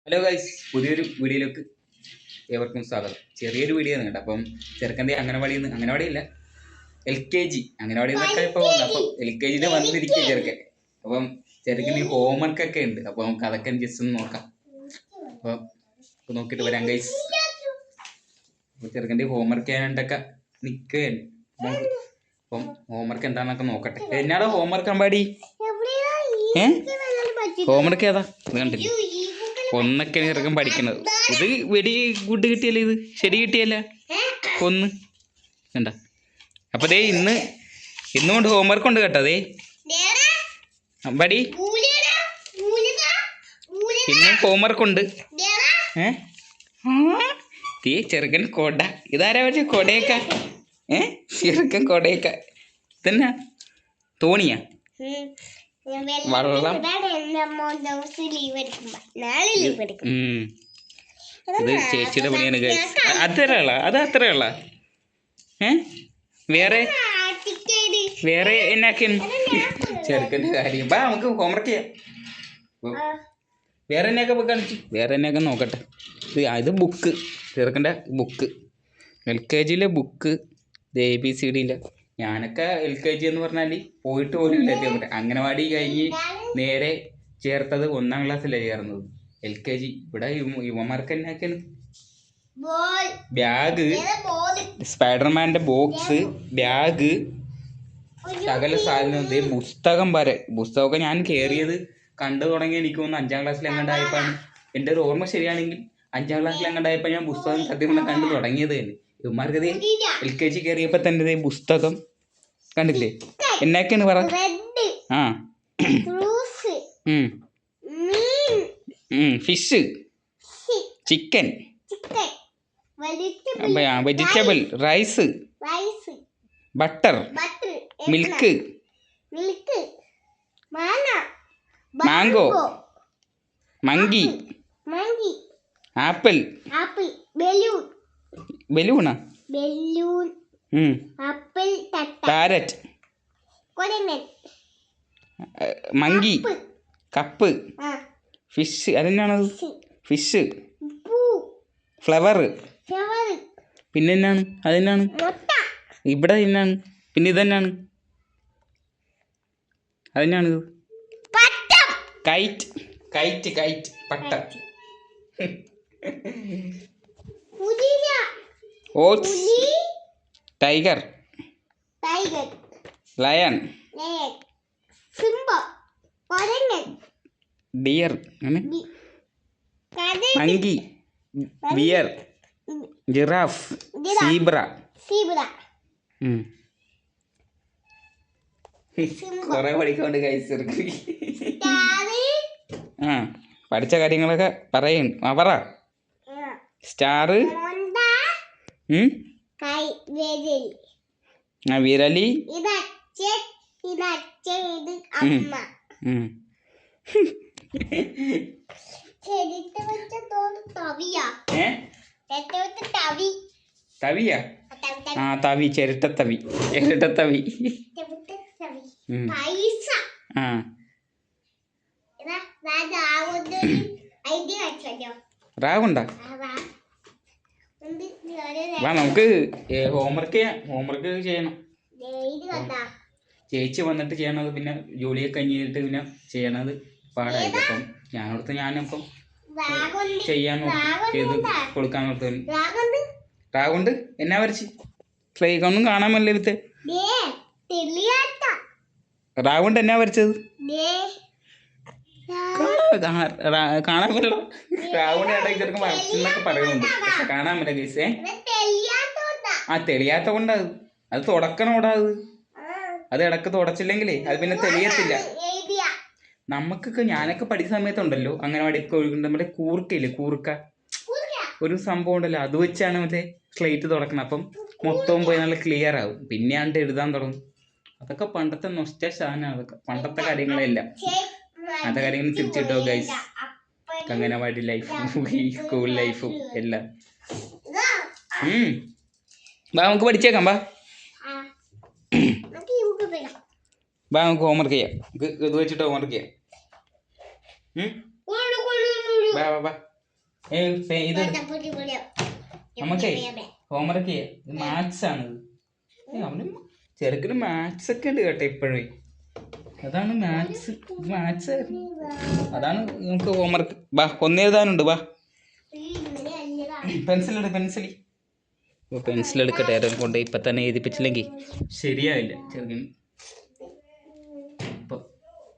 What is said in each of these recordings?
Hello guys, പുതിയൊരു വീഡിയോയിലേക്ക് ഏവർക്കും സ്വാഗതം. ചെറിയൊരു വീഡിയോ ആണ് കേട്ടോ. അപ്പം ചെറുക്കൻ്റെ അംഗനവാടിയില്ല, LKG അംഗനവാടി നിന്നൊക്കെ ഇപ്പോൾ അപ്പം LKGയിൽ വന്നിരിക്കുക ചെറുക്കൻ. അപ്പം ചെറുക്കന് ഹോംവർക്കൊക്കെ ഉണ്ട്. അപ്പോൾ നമുക്ക് അതൊക്കെ ജസ്റ്റ് ഒന്ന് നോക്കാം. അപ്പോൾ നോക്കിയിട്ട് വരാം ഗൈസ്. അപ്പോൾ ചെറുക്കൻ്റെ ഹോംവർക്ക് ചെയ്യാനായിട്ടൊക്കെ നിൽക്കുകയാണ്. അപ്പം ഹോംവർക്ക് എന്താണെന്നൊക്കെ നോക്കട്ടെ. എന്നാടോ ഹോംവർക്ക് അമ്പാടി? ഹോംവർക്ക് ഏതാ? ഇത് കണ്ടില്ല, ഒന്നൊക്കെ ചെറുക്കൻ പഠിക്കണത്. ഇത് വെടി ഗുഡ് കിട്ടിയല്ലേ? ഇത് ശരി കിട്ടിയല്ല ഒന്ന് വേണ്ട. അപ്പൊ ദേ ഇന്നുകൊണ്ട് ഹോംവർക്ക് ഉണ്ട് കേട്ടോ. അതേ അമ്പാടി, ഇന്ന് ഹോംവർക്ക് ഉണ്ട്. തീ ചെറുക്കൻ കൊട. ഇതാരാ പക്ഷേ കൊടയൊക്ക? ചെറുക്കൻ കൊടയൊക്ക ഇതന്നെ തോണിയാ? വള്ളം. ഇത് ചേച്ചിയുടെ പണിയാണ് ഗൈസ്. അത് അത്രയുള്ള വേറെ എന്നാക്കിയാണ് ചെറുക്കൻ്റെ കാര്യം. ബാ നമുക്ക് ഹോംവർക്ക് ചെയ്യാം. വേറെ എന്നൊക്കെ കളിച്ചു, വേറെ എന്നൊക്കെ നോക്കട്ടെ. ഇത് ബുക്ക്, ചെറുക്കൻ്റെ ബുക്ക്, LKGയിലെ ബുക്ക്. ABCD ഇല്ല. ഞാനൊക്കെ LKG എന്ന് പറഞ്ഞാൽ പോയിട്ട് പോലും ഇല്ല. അംഗനവാടി കഴിഞ്ഞ് നേരെ ചേർത്തത് 1ാം ക്ലാസ്സിലാണ് ചേർന്നത്. LKG. ഇവിടെ യുവമാർക്ക് എന്നാക്കാണ് ബാഗ്, സ്പൈഡർമാൻ്റെ ബോക്സ്, ബാഗ്, സകല സാധനം. പുസ്തകം വരെ. പുസ്തകമൊക്കെ ഞാൻ കയറിയത് കണ്ടു തുടങ്ങി എനിക്ക് തോന്നുന്നു 5ാം ക്ലാസ്സിൽ എങ്ങാണ്ടായപ്പോഴാണ്. എൻ്റെ ഒരു ഓർമ്മ ശരിയാണെങ്കിൽ 5ാം ക്ലാസ്സിൽ എങ്ങാണ്ടായപ്പോൾ ഞാൻ പുസ്തകം സത്യം പറഞ്ഞാൽ കണ്ടു തുടങ്ങിയത് തന്നെ. ഇവന്മാർക്ക് LKG കയറിയപ്പോൾ തന്നെ പുസ്തകം കണ്ടില്ലേ? എന്നൊക്കെയാണ് പറ. Fish, chicken, vegetable, rice, butter, milk, mango, monkey, apple, ബലൂണാ, പാരറ്റ്, മങ്കി, കപ്പ്, ഫിഷ്. അതെന്നാണത്? Fish, flower. പിന്നെ എന്നാണ്? അതെന്നാണ്? ഇവിടെ എന്നാണ്? പിന്നെ ഇതെന്നാണ്? അതെന്നാണിത്? കൈറ്റ്, കൈറ്റ്, കൈറ്റ്, പട്ടം. Oats, tiger, lion, deer, monkey, bear, giraffe, zebra. കുറെ പഠിക്കൊണ്ട് കഴിച്ചു. പഠിച്ച കാര്യങ്ങളൊക്കെ പറയും. പറ. സ്റ്റാർ, വിരലി, തവിയാ? തവി, ചിരട്ടത്തവി. റാവുണ്ടാ? വാ നമുക്ക് ഹോംവർക്ക് ചെയ്യണം. ചേച്ചി വന്നിട്ട് ചെയ്യണത്, പിന്നെ ജോലിയൊക്കെ കഴിഞ്ഞിട്ട് പിന്നെ ചെയ്യണത് പാടായിരിക്കും. അപ്പം ഞാനിപ്പം ചെയ്യാൻ ചെയ്ത് കൊടുക്കാൻ നോക്കും. റാഗുണ്ട് എന്നാ വരച്ച് ഒന്നും കാണാമല്ലേ? വിത്ത് റാഗുണ്ട് എന്നാ വരച്ചത്? കാണാൻ പറ്റണം. റാഗുണ്ട് ചെറുപ്പം വരച്ചെന്നൊക്കെ പറയുന്നുണ്ട്, പക്ഷെ കാണാൻ പറ്റില്ല കേസേ. തെളിയാത്ത കൊണ്ടത്. അത് തുടക്കണോടാ. അത് ഇടക്ക് തുടച്ചില്ലെങ്കിലേ അത് പിന്നെ തെളിയത്തില്ല. നമുക്കൊക്കെ ഞാനൊക്കെ പഠിച്ച സമയത്തുണ്ടല്ലോ, അംഗനവാടിയൊക്കെ ഒഴുകുന്നുണ്ട്. മറ്റേ കൂർക്കയില്ലേ, കൂർക്ക, ഒരു സംഭവം ഉണ്ടല്ലോ, അത് വെച്ചാണ് മറ്റേ സ്ലേറ്റ് തുടക്കണം. അപ്പം മൊത്തവും പോയി നല്ല ക്ലിയർ ആവും. പിന്നെയാണ്ട് എഴുതാൻ തുടങ്ങും. അതൊക്കെ പണ്ടത്തെ നൊസ്റ്റാൾജിയ സാധനമാണ്. അതൊക്കെ പണ്ടത്തെ കാര്യങ്ങളെല്ലാം. അങ്ങനത്തെ കാര്യങ്ങൾ തിരിച്ചിട്ടോ ഗൈസ്. അംഗനവാടി ലൈഫും സ്കൂൾ ലൈഫും എല്ലാം. നമുക്ക് പഠിച്ചേക്കാം. നമുക്ക് ഹോംവർക്ക് ചെയ്യാം. ഇത് വെച്ചിട്ട് ഹോംവർക്ക് ചെയ്യാം. ഇത് നമുക്കേ ഹോംവർക്ക് ചെയ്യാം. ഇത് മാത്സ് ആണ്. അവന് ചെറുക്കിന് മാത്സ് ഒക്കെ ഉണ്ട് കേട്ടോ ഇപ്പോഴേ. അതാണ് മാത്സ്. മാത്സ് അതാണ് നമുക്ക് ഹോംവർക്ക്. വാ ഒന്നെഴുതാനുണ്ട്. വാ പെൻസിൽ എടുക്കട്ടെ. ആരും കൊണ്ട് ഇപ്പം തന്നെ എഴുതിപ്പിച്ചില്ലെങ്കിൽ ശരിയാവില്ല ചെറുക്കിന്. അപ്പം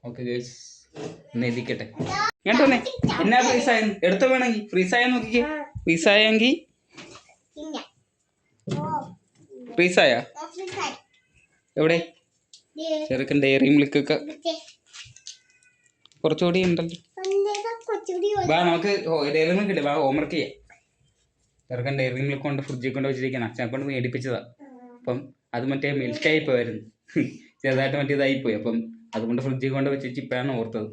ഓക്കെ ഗൈസ് ഒന്ന് എഴുതിക്കട്ടെ. ഇങ്ങോട്ട് വന്നേ. എന്നാ ഫ്രീസായ എടുത്ത വേണമെങ്കിൽ ഫ്രീസായ നോക്കിക്കേ. ഫ്രീസായെങ്കിൽ ഫ്രീസായ എവിടെ ചെറുക്കൻ ഡയറി മിൽക്കൊക്കെ കുറച്ചുകൂടി ഉണ്ടല്ലോ. വാ നമുക്ക് ഡയറി മിൽക്ക് ഇല്ല. വാ ഹോംവർക്ക് ചെയ്യാം. ചെറുക്കൻ ഡയറി മിൽക്ക് കൊണ്ട് ഫ്രിഡ്ജിൽ കൊണ്ട് വെച്ചിരിക്കണം. അച്ഛനെ കൊണ്ട് മേടിപ്പിച്ചതാ. അപ്പം അത് മറ്റേ മിൽക്കായി പോയായിരുന്നു. ചെറുതായിട്ട് മറ്റേ ഇതായിപ്പോയി. അപ്പം അതുകൊണ്ട് ഫ്രിഡ്ജിൽ കൊണ്ട് വെച്ചിട്ട് ഇപ്പോഴാണ് ഓർത്തത്.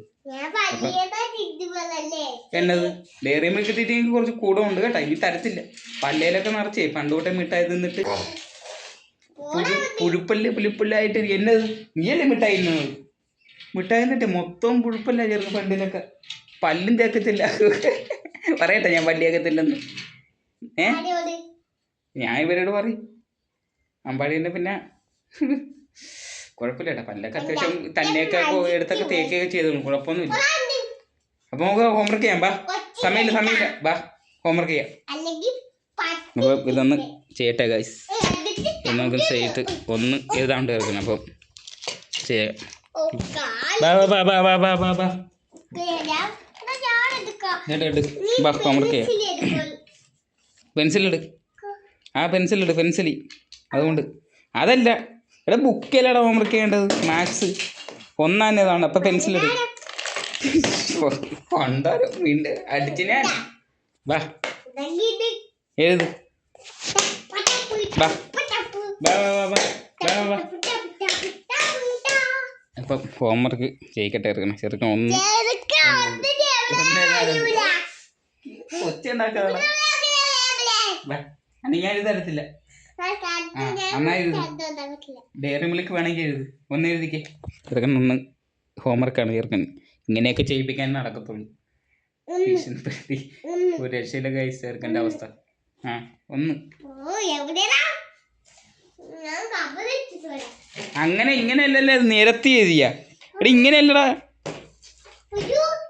എന്നത് ഡയറി മിൽക്ക് ഇട്ടിട്ട് എനിക്ക് കുറച്ച് കൂടെ ഉണ്ട് കേട്ടോ. ഇനി തരത്തില്ല. പല്ലയിലൊക്കെ നിറച്ചേ പണ്ട് തൊട്ടേ മിഠായി തിന്നിട്ട് പുഴുപ്പല്ലായിട്ട് എന്നത് നീയല്ലേ മിഠായി തിന്നത്. മിഠായി തിന്നിട്ട് മൊത്തം പുഴുപ്പല്ല ചെറുപ്പം. പണ്ടിലൊക്കെ പല്ലും തേക്കത്തില്ല. പറയട്ടെ ഞാൻ പല്ലിയേക്കത്തില്ലെന്ന്. ഞാൻ ഇവരോട് പറയും. അമ്പാടിന്റെ പിന്നെ കുഴപ്പമില്ല കേട്ടോ. പല്ലൊക്കെ അത്യാവശ്യം തന്നെയൊക്കെ എടുത്തൊക്കെ തേക്കുകയൊക്കെ ചെയ്തോളൂ. കുഴപ്പമൊന്നുമില്ല. അപ്പൊ നമുക്ക് ഹോംവർക്ക് ചെയ്യാം. ബാ സമയമില്ല. ബാ ഹോംവർക്ക് ചെയ്യാം. അപ്പൊ ഇതൊന്ന് ചെയ്യട്ടെ ഗൈസ്. നമുക്ക് ചെയ്തിട്ട് ഒന്ന് എഴുതാണ്ട് കേൾക്കണം. അപ്പം ചെയ്യാം. ബാ ബാ ബാ ബാ ബാ ബാ ബാ ബാ ഹോംവർക്ക് ചെയ്യാം. പെൻസിലെട്. ആ പെൻസിൽ അതുകൊണ്ട് അതല്ല എടാ ബുക്കിലടാ ഹോംവർക്ക് ചെയ്യേണ്ടത്. മാത്സ് ഒന്നാന്നേതാണ്. അപ്പം പെൻസിലെട്. കൊണ്ടാരോ വീണ്ടും അടിച്ച് ഞാൻ. വാ എഴുത്. വാ വാ വാ വാ വാ. അപ്പം ഹോംവർക്ക് ചെയ്യിക്കട്ടെ ഇറക്കണം. ചെറുക്കൻ ഒന്ന് ഒച്ചയുണ്ടാക്കാതെ ഞാൻ എഴുതരത്തില്ല. ഡയറി മിൽക്ക് വേണമെങ്കിൽ എഴുത്. ഒന്ന് എഴുതിക്കേ. ചെറുക്കൻ ഒന്ന് ഹോംവർക്കാണ്. ചെറുക്കൻ ഇങ്ങനെയൊക്കെ ചെയ്യിപ്പിക്കാൻ നടക്കത്തുള്ളൂ. ഒരു രക്ഷയിലെ ഗൈസ് ചെറുക്കൻ്റെ അവസ്ഥ. ആ ഒന്ന് അങ്ങനെ ഇങ്ങനെയല്ലല്ലേ നിരത്തി എഴുതിയാ. എടി ഇങ്ങനെയല്ലടാ.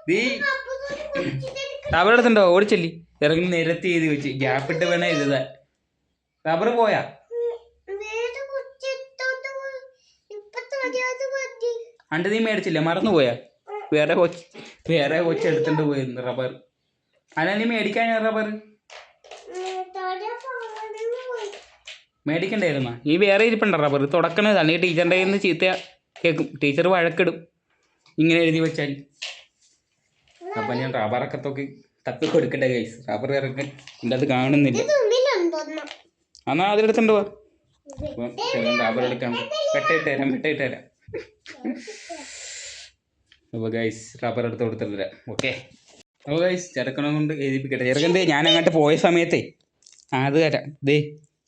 നീ റബ്ബർ എടുത്തുണ്ടോ? ഓടിച്ചല്ലി. ഇറങ്ങി നിരത്തി എഴുതി വെച്ച് ഗ്യാപ്പിട്ട് വേണേ എഴുതാൻ. റബ്ബർ പോയാ അണ്ട് നീ മേടിച്ചില്ല? മറന്നു പോയാ? വേറെ കൊച്ചെടുത്തോണ്ട് പോയിരുന്നു റബ്ബർ. അല്ല നീ മേടിക്കാൻ റബ്ബർ മേടിക്കണ്ടായിരുന്ന? ഈ വേറെ ഇരിപ്പുണ്ട റബ്ബർ. തുടക്കണതാണ്. ഈ ടീച്ചറിൻ്റെ കയ്യിൽ നിന്ന് ചീത്ത കേൾക്കും. ടീച്ചർ വഴക്കിടും ഇങ്ങനെ എഴുതി വെച്ചാൽ. അപ്പം ഞാൻ റബ്ബറൊക്കെ തപ്പി കൊടുക്കട്ടെ ഗൈസ്. റബ്ബർ ഇറക്കാൻ എൻ്റെ അത് കാണുന്നില്ല. എന്നാ അതിലെടുത്തുണ്ട് പോവാ. റബ്ബർ എടുക്കാൻ വെട്ടയിട്ട് തരാം. അപ്പോൾ ഗൈസ് റബ്ബർ എടുത്ത് കൊടുത്തിട്ട് തരാം. ഓക്കെ. അപ്പോൾ ഗൈസ് ചെറുക്കനെ കൊണ്ട് എഴുതിപ്പിക്കട്ടെ. ചെറുക്കൻ്റെ ഞാൻ അങ്ങോട്ട് പോയ സമയത്തേ അത് തരാം. ദേ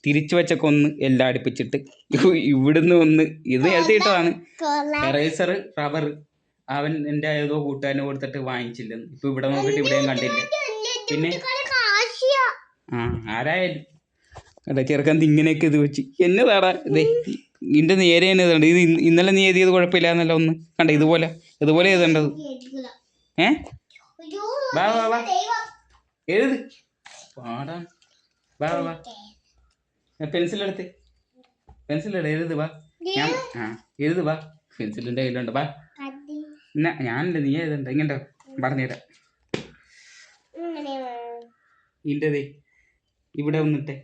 തിരിച്ചു വെച്ചൊക്കെ ഒന്ന് എല്ലാം അടുപ്പിച്ചിട്ട് ഇവിടുന്ന് ഒന്ന് ഇത് എഴുതിയിട്ടതാണ്. എറേസർ റബ്ബർ അവൻ എൻ്റെ ഏതോ കൂട്ടുകാരന് കൊടുത്തിട്ട് വാങ്ങിച്ചില്ലെന്ന്. ഇപ്പൊ ഇവിടെ നോക്കിയിട്ട് ഇവിടെയും കണ്ടില്ല. പിന്നെ ആരായാലും എടാ ചെറുക്കൻ ഇങ്ങനെയൊക്കെ ഇത് വെച്ച് എന്നതാടാ. ഇതേ നിന്റെ നേരെ തന്നെ ഇതുണ്ട്. ഇത് ഇന്നലെ നീ എഴുതിയത് കുഴപ്പമില്ല എന്നല്ല. ഒന്ന് കണ്ട ഇതുപോലെ എഴുതേണ്ടത്. വാ വാ വാ എഴുത്. പാടാ. വാ വാ പെൻസിലെടുത്ത് എഴുത്. വാ ഞാൻ എഴുത്. വാ പെൻസിലിൻ്റെ കയ്യിലുണ്ട്. വാ ഞാനല്ല നീ എഴുതണ്ട. ഇങ്ങോട്ടോ പറഞ്ഞുതരാം. ഇൻ്റെതേ ഇവിടെ വന്നിട്ടെ.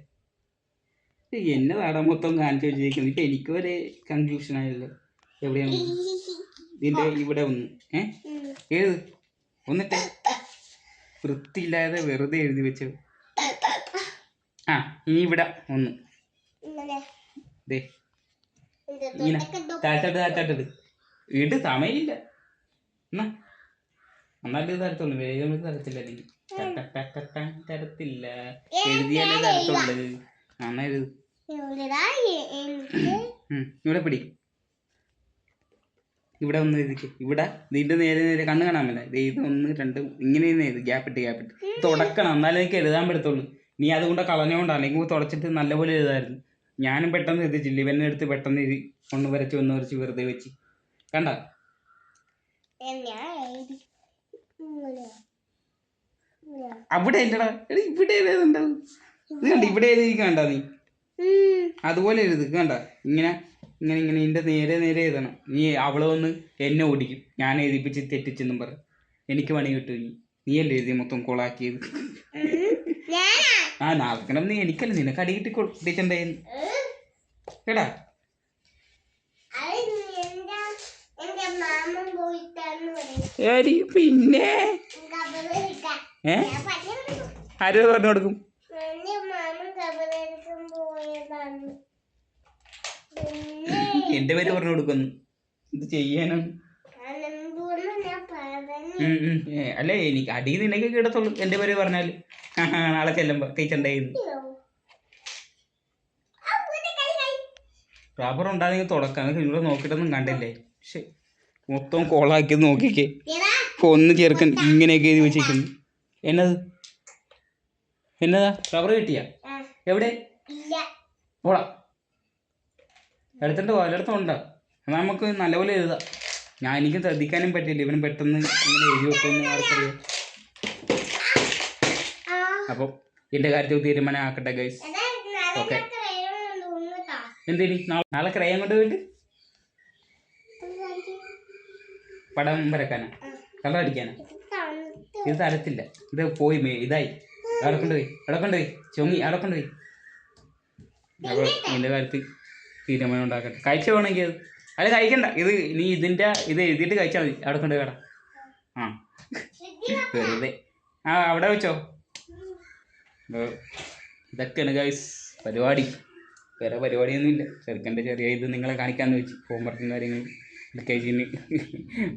എന്നതാടാ മൊത്തം കാണിച്ചു വെച്ചിരിക്കുന്നത്. ഇപ്പം എനിക്ക് വരെ കൺഫ്യൂഷൻ ആയല്ലോ. എവിടെയാണ് ഇതിൻ്റെ ഇവിടെ ഒന്ന് എഴുത്. ഒന്നിട്ടെ വൃത്തിയില്ലാതെ വെറുതെ എഴുതി വെച്ചത്. ഇനി ഇവിടെ ഒന്ന് ദേ ഇങ്ങനെ താഴ്ത്താട്ട് ഇട്. സമയമില്ല. എന്നാലും ഇത് തരത്തുള്ളൂ. വേഗം തരത്തില്ല. അല്ലെങ്കിൽ തരത്തില്ല. എഴുതിയാലേ തരത്തുള്ളൂ. എന്നാ എഴുത്. ഇവിടെ പിടി. ഇവിടെ ഒന്ന് എഴുതിക്ക്. ഇവിടെ ഇതിൻ്റെ നേരെ നേരെ കണ്ണ് കാണാൻ പറ്റില്ല. ഇത് 1 2 ഇങ്ങനെ ഇത് ഗ്യാപ്പിട്ട് തുടക്കണം, എന്നാലേ എനിക്ക് എഴുതാൻ പറ്റത്തുള്ളൂ. നീ അതുകൊണ്ട് കളഞ്ഞോണ്ടാ, അല്ലെങ്കിൽ തുടച്ചിട്ട് നല്ലപോലെ എഴുതായിരുന്നു. ഞാനും പെട്ടെന്ന് എഴുതിച്ചില്ല, ഇവനെ എടുത്ത് പെട്ടെന്ന് എഴുതി ഒന്ന് വരച്ച് വെറുതെ വെച്ച് കണ്ട. അവിടെ അല്ലടാ, ഇവിടെ ഏതുണ്ടാവും. ഇത് കണ്ട, ഇവിടെ എഴുതി കണ്ട നീ അതുപോലെ എഴുതി കണ്ട. ഇങ്ങനെ ഇങ്ങനെ ഇങ്ങനെ ഇതിൻ്റെ നേരെ നേരെ എഴുതണം. നീ അവളെ വന്ന് എന്നെ ഓടിക്കും, ഞാൻ എഴുതിപ്പിച്ച് തെറ്റിച്ചെന്നും പറ. എനിക്ക് പണി കിട്ടും. നീയല്ലേ എഴുതി മൊത്തം കൊളാക്കിയത്. ആ നാക്കണം നീ, എനിക്കല്ല, നിനക്ക് അടി കിട്ടി ടീച്ചറിൻ്റെ കേടാ. പിന്നെ ആരോ പറഞ്ഞു കൊടുക്കും. എന്റെ പേര് പറഞ്ഞു കൊടുക്കുന്നു. ഇത് ചെയ്യാനാണ്. അല്ലേ എനിക്ക് അടി നിനക്ക് കിടത്തുള്ളൂ എന്റെ പേര് പറഞ്ഞാല്. നാളെ ചെല്ലുമ്പോ ടീച്ചറിന്റെ റബ്ബർ ഉണ്ടാകുന്നെങ്കിൽ തുടക്കാം. ഇവിടെ നോക്കിയിട്ടൊന്നും കണ്ടില്ലേ. പക്ഷെ മൊത്തം കോളാക്കി നോക്കിക്കേ. ഒന്ന് ചേർക്കൻ ഇങ്ങനെയൊക്കെ എഴുതി വെച്ചിരിക്കുന്നു. എന്നതാ റബ്ബർ കിട്ടിയ എവിടെ ഓളാ എടുത്തിട്ട് പലയിടത്തും ഉണ്ടാ. എന്നാൽ നമുക്ക് നല്ലപോലെ എഴുതാം. എനിക്കും ശ്രദ്ധിക്കാനും പറ്റില്ല, ഇവനും പെട്ടെന്ന് ഇങ്ങനെ എഴുതി വെക്കുമെന്ന് ആർക്കറിയാം. അപ്പം എൻ്റെ കാര്യത്തിൽ തീരുമാനം ആക്കട്ടെ ഗൈസ്. ഓക്കെ, എന്തേനി നാളെ ക്രയം കൊണ്ട് പോയിട്ട് പടം വരക്കാനാ, കളർ അടിക്കാനാ? ഇത് തരത്തില്ല, ഇത് പോയി ഇതായി. അവിടെ കൊണ്ടുപോയി ചൊങ്ങി അവിടെ കൊണ്ടുപോയി. അപ്പോൾ എൻ്റെ കാര്യത്തിൽ തീരുമാനം ഉണ്ടാക്കട്ടെ. കഴിച്ചു പോകണമെങ്കിൽ അത് അല്ല കഴിക്കണ്ട. നീ ഇത് എഴുതിയിട്ട് കഴിച്ചാൽ മതി. അവിടെ കൊണ്ട് കേടാ. ആ വെറുതെ അവിടെ വെച്ചോ. ഇതൊക്കെയാണ് ഗൈസ് പരിപാടി. വേറെ പരിപാടിയൊന്നുമില്ല. ചെറുക്കൻ്റെ ചെറിയ ഇത് നിങ്ങളെ കാണിക്കാമെന്ന് വെച്ച്. ഹോംവർക്കും കാര്യങ്ങളും LKG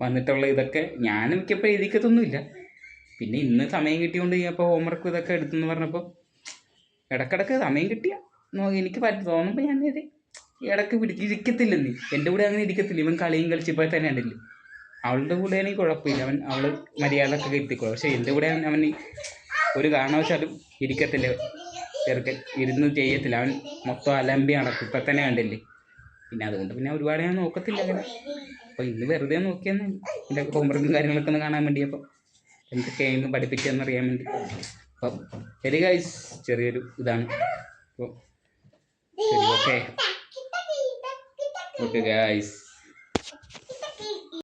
വന്നിട്ടുള്ള ഇതൊക്കെ ഞാൻ മിക്കപ്പോൾ എഴുതിക്കത്തൊന്നുമില്ല. പിന്നെ ഇന്ന് സമയം കിട്ടിയോണ്ട് ഇപ്പോൾ ഹോംവർക്ക് ഇതൊക്കെ എടുത്തെന്ന് പറഞ്ഞപ്പോൾ ഇടക്കിടക്ക് സമയം കിട്ടിയ എനിക്ക് തോന്നുമ്പോൾ ഞാൻ ഇടയ്ക്ക് ഇരിക്കത്തില്ല. നീ എൻ്റെ കൂടെ അങ്ങനെ ഇരിക്കത്തില്ല. ഇവൻ കളിയും കളിച്ചപ്പോൾ തന്നെ ഉണ്ടല്ലേ. അവളുടെ കൂടെ ആണെങ്കിൽ കുഴപ്പമില്ല, അവൾ മര്യാദക്കൊക്കെ ഇരുത്തിക്കോളും. പക്ഷെ എൻ്റെ കൂടെ അവൻ ഒരു കാരണവശാലും ഇരിക്കത്തില്ല. ചെറുക്കൻ ഇരുന്ന് ചെയ്യത്തില്ല. അവൻ മൊത്തം അലമ്പി നടക്കും. ഇപ്പം തന്നെ കണ്ടില്ലേ. പിന്നെ അതുകൊണ്ട് പിന്നെ ഒരുപാട് ഞാൻ നോക്കത്തില്ല അങ്ങനെ. അപ്പോൾ ഇന്ന് വെറുതെ നോക്കിയെന്ന് എൻ്റെ ഹോംവർക്കും കാര്യങ്ങളൊക്കെ ഒന്ന് കാണാൻ വേണ്ടി. അപ്പം എന്തൊക്കെയായിരുന്നു പഠിപ്പിച്ചതെന്നറിയാൻ വേണ്ടി. അപ്പം ശരി ഗൈസ്, ചെറിയൊരു ഇതാണ്. അപ്പോൾ ശരി, ഓക്കെ ഗൈസ്.